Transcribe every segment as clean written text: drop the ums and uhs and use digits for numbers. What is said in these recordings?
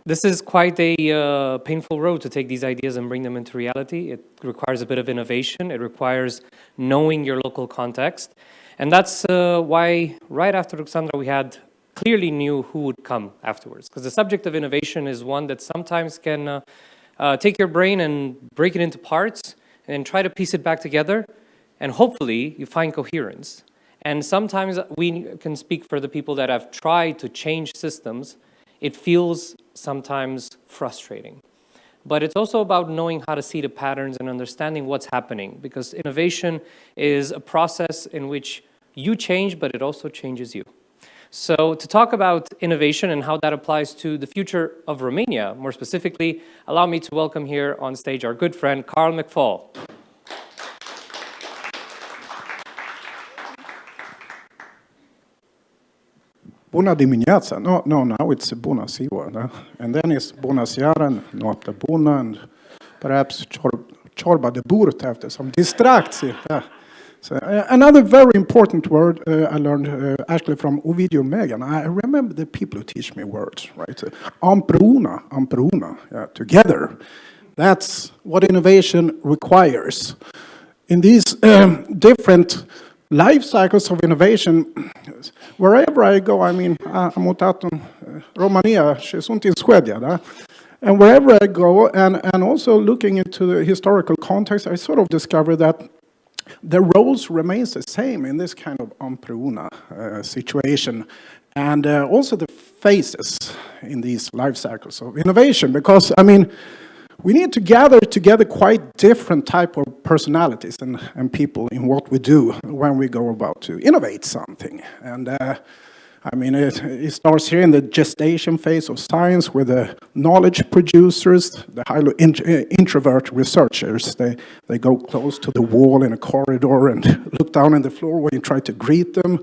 This is quite a painful road to take these ideas and bring them into reality. It requires a bit of innovation. It requires knowing your local context. And that's why right after Ruxandra, we clearly knew who would come afterwards. Because the subject of innovation is one that sometimes can take your brain and break it into parts and try to piece it back together. And hopefully you find coherence. And sometimes we can speak for the people that have tried to change systems. It feels sometimes frustrating. But it's also about knowing how to see the patterns and understanding what's happening, because innovation is a process in which you change, but it also changes you. So to talk about innovation and how that applies to the future of Romania, more specifically, allow me to welcome here on stage our good friend, Carl McFall. Bună dimineața. No, now it's bună ziua. And then it's bună seara, noapte bună, and perhaps ciorba de burtă after some distracție. So, another very important word I learned actually from Ovidiu Megan. I remember the people who teach me words, right? Împreună, together. That's what innovation requires. In these different life cycles of innovation, wherever I go, I mean, am mutat în Romania și sunt în Suedia, da? And wherever I go, and also looking into the historical context, I sort of discover that the roles remains the same in this kind of împreună situation, and also the phases in these life cycles of innovation, because, I mean, we need to gather together quite different type of personalities and people in what we do when we go about to innovate something. And I mean, it starts here in the gestation phase of science with the knowledge producers, the highly introvert researchers. They go close to the wall in a corridor and look down on the floor when you try to greet them.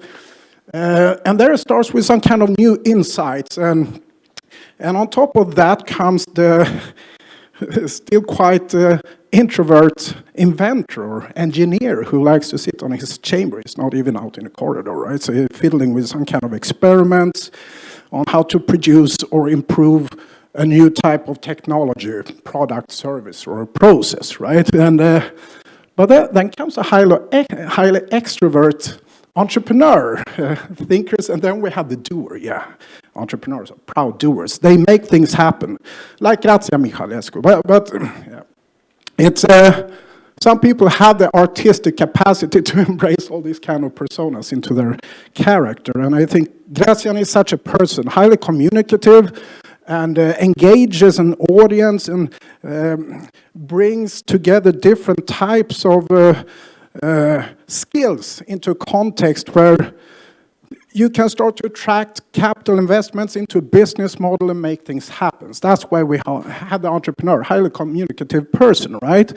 And there it starts with some kind of new insights. And on top of that comes the still quite introvert inventor or engineer who likes to sit on his chamber. He's not even out in the corridor, right? So he's fiddling with some kind of experiments on how to produce or improve a new type of technology, product, service, or a process, right? And but then comes a highly extrovert entrepreneur, thinkers, and then we have the doer, Entrepreneurs are proud doers. They make things happen, like Grazia Michalescu. But yeah. It's some people have the artistic capacity to embrace all these kind of personas into their character, and I think Grazian is such a person, highly communicative, and engages an audience and brings together different types of skills into a context where you can start to attract capital investments into a business model and make things happen. That's why we have the entrepreneur, highly communicative person, right?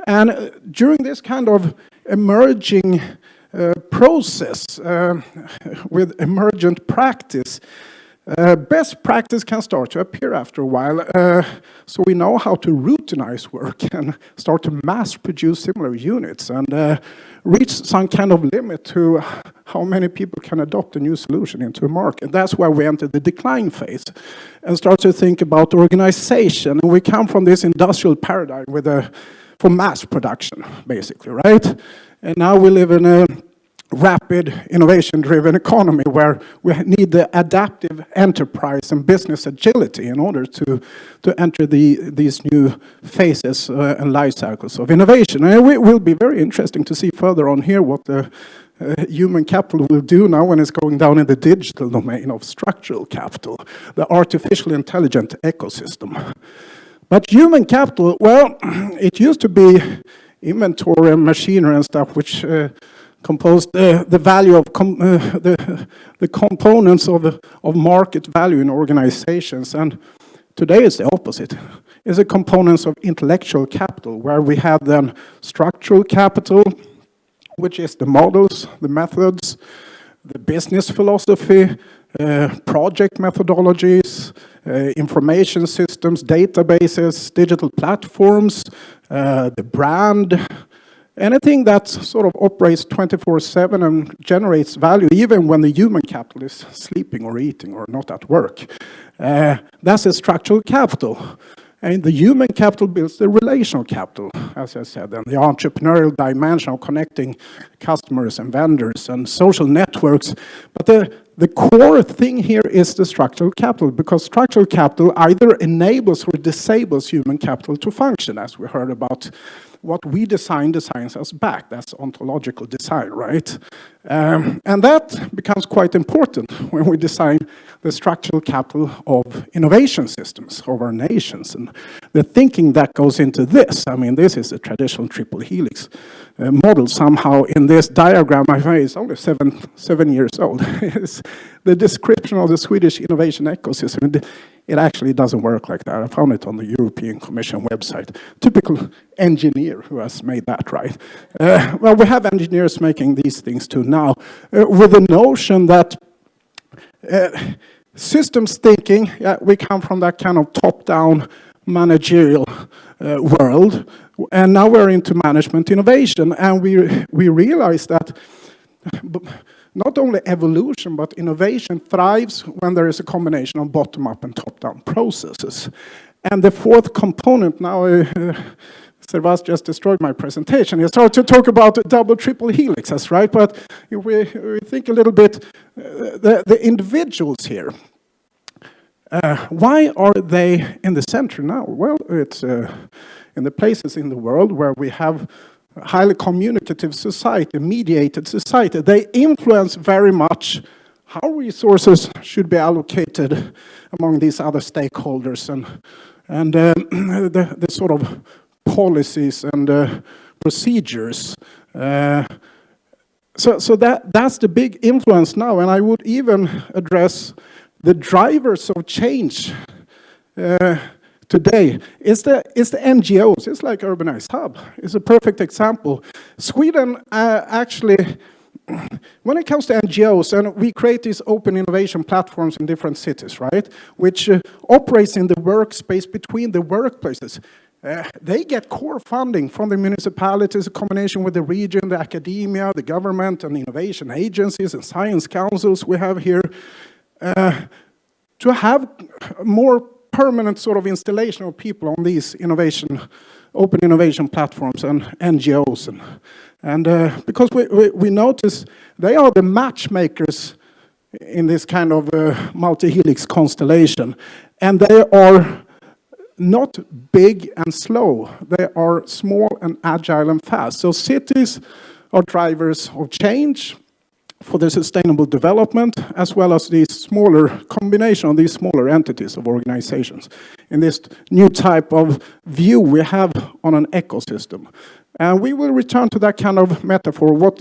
And during this kind of emerging process with emergent practice, best practice can start to appear after a while. So we know how to routinize work and start to mass produce similar units and reach some kind of limit to how many people can adopt a new solution into a market. That's why we enter the decline phase and start to think about organization. And we come from this industrial paradigm for mass production, basically, right? And now we live in a rapid, innovation-driven economy where we need the adaptive enterprise and business agility in order to enter these new phases and life cycles of innovation. And it will be very interesting to see further on here what the human capital will do now when it's going down in the digital domain of structural capital, the artificial intelligent ecosystem. But human capital, well, it used to be inventory and machinery and stuff which composed the value of the components of market value in organizations. And today it's the opposite. It's the components of intellectual capital, where we have then structural capital, which is the models, the methods, the business philosophy, project methodologies, information systems, databases, digital platforms, the brand, anything that sort of operates 24/7 and generates value, even when the human capital is sleeping or eating or not at work, that's a structural capital. And the human capital builds the relational capital, as I said, and the entrepreneurial dimension of connecting customers and vendors and social networks. But the core thing here is the structural capital, because structural capital either enables or disables human capital to function, as we heard about. What we design designs us back. That's ontological design, right? And that becomes quite important when we design the structural capital of innovation systems of our nations. And the thinking that goes into this, I mean, this is a traditional triple helix model somehow in this diagram. I find it's only seven years old. It's the description of the Swedish innovation ecosystem. It actually doesn't work like that. I found it on the European Commission website. Typical engineer who has made that, right? Well, we have engineers making these things too now, with the notion that systems thinking, we come from that kind of top-down managerial world, and now we're into management innovation, and we realize that not only evolution, but innovation thrives when there is a combination of bottom-up and top-down processes. And the fourth component, now Servas just destroyed my presentation. He started to talk about double, triple helixes, right? But if we think a little bit, the individuals here, why are they in the center now? Well, it's in the places in the world where we have a highly communicative society, mediated society. They influence very much how resources should be allocated among these other stakeholders and the sort of policies and procedures. So that's the big influence now, and I would even address the drivers of change today. It's the NGOs. It's like Urbanized Hub. It's a perfect example. Sweden actually, when it comes to NGOs, and we create these open innovation platforms in different cities, right, which operates in the workspace between the workplaces. They get core funding from the municipalities, a combination with the region, the academia, the government, and innovation agencies and science councils we have here, to have more permanent sort of installation of people on these open innovation platforms and NGOs. And because we notice they are the matchmakers in this kind of multi-helix constellation. And they are not big and slow. They are small and agile and fast. So cities are drivers of change for the sustainable development, as well as these smaller combination of these smaller entities of organizations in this new type of view we have on an ecosystem. And we will return to that kind of metaphor. What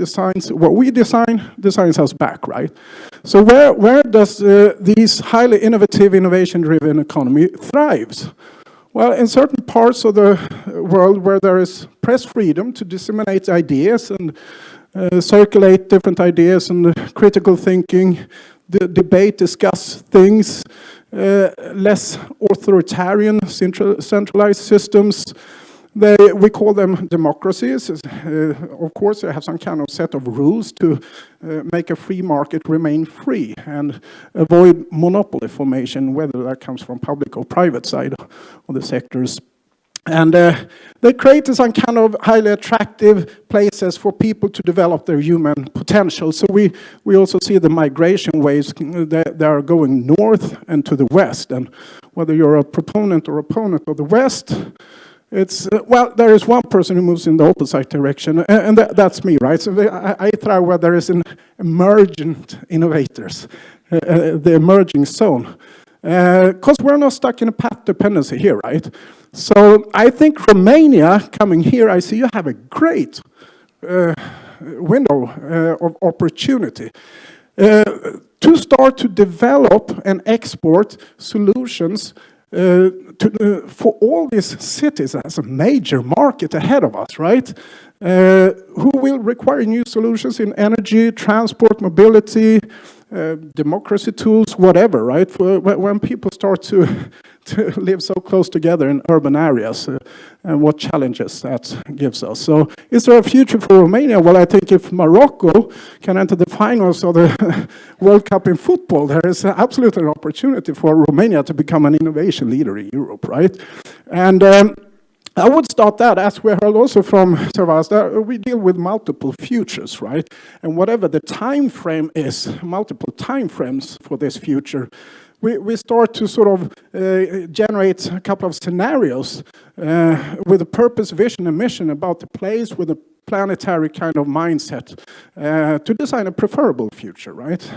we design designs us back, right? So where does these highly innovative, innovation-driven economy thrives? Well, in certain parts of the world where there is press freedom to disseminate ideas and circulate different ideas and critical thinking, debate, discuss things, less authoritarian, centralized systems. We call them democracies. Of course, they have some kind of set of rules to make a free market remain free and avoid monopoly formation, whether that comes from public or private side of the sectors. And they create some kind of highly attractive places for people to develop their human potential. So we also see the migration waves that are going north and to the west. And whether you're a proponent or opponent of the west, it's, well, there is one person who moves in the opposite direction, and that's me, right? So I thrive where there is an emergent innovators, the emerging zone. Because we're not stuck in a path dependency here, right? So I think Romania, coming here, I see you have a great window of opportunity to start to develop and export solutions for all these cities as a major market ahead of us, right? Who will require new solutions in energy, transport, mobility, democracy tools, whatever, right? When people start to live so close together in urban areas, and what challenges that gives us. So is there a future for Romania? Well, I think if Morocco can enter the finals of the World Cup in football, there is absolutely an opportunity for Romania to become an innovation leader in Europe, right? And I would start that, as we heard also from Servas, that we deal with multiple futures, right? And whatever the time frame is, multiple time frames for this future, we start to sort of generate a couple of scenarios with a purpose, vision, and mission about the place with a planetary kind of mindset to design a preferable future, right?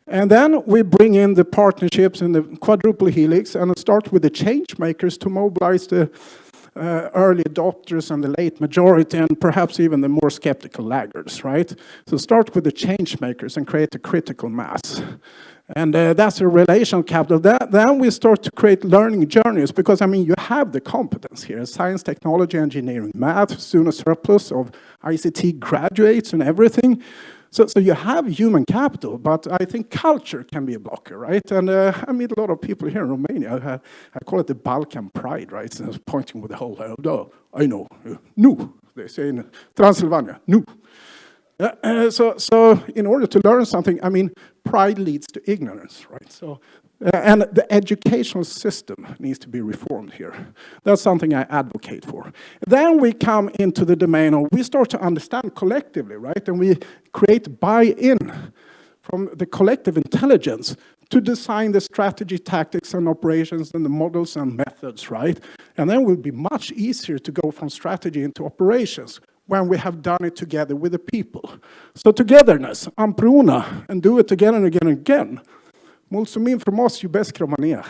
And then we bring in the partnerships and the quadruple helix and start with the change makers to mobilize the early adopters and the late majority and perhaps even the more skeptical laggards, right? So start with the change makers and create a critical mass. And that's a relational capital. Then we start to create learning journeys because, I mean, you have the competence here. Science, technology, engineering, math, soon a surplus of ICT graduates and everything. So you have human capital, but I think culture can be a blocker, right? And I meet a lot of people here in Romania. I call it the Balkan pride, right? So pointing with the whole, oh, I know, no, they say in Transylvania, no. So in order to learn something, I mean, pride leads to ignorance, right? So, and the educational system needs to be reformed here. That's something I advocate for. Then we come into the domain of, we start to understand collectively, right? And we create buy-in from the collective intelligence to design the strategy, tactics, and operations, and the models and methods, right? And then it will be much easier to go from strategy into operations when we have done it together with the people. So togetherness, împreună, and do it again and again and again. Mulțumim frumos, iubesc România.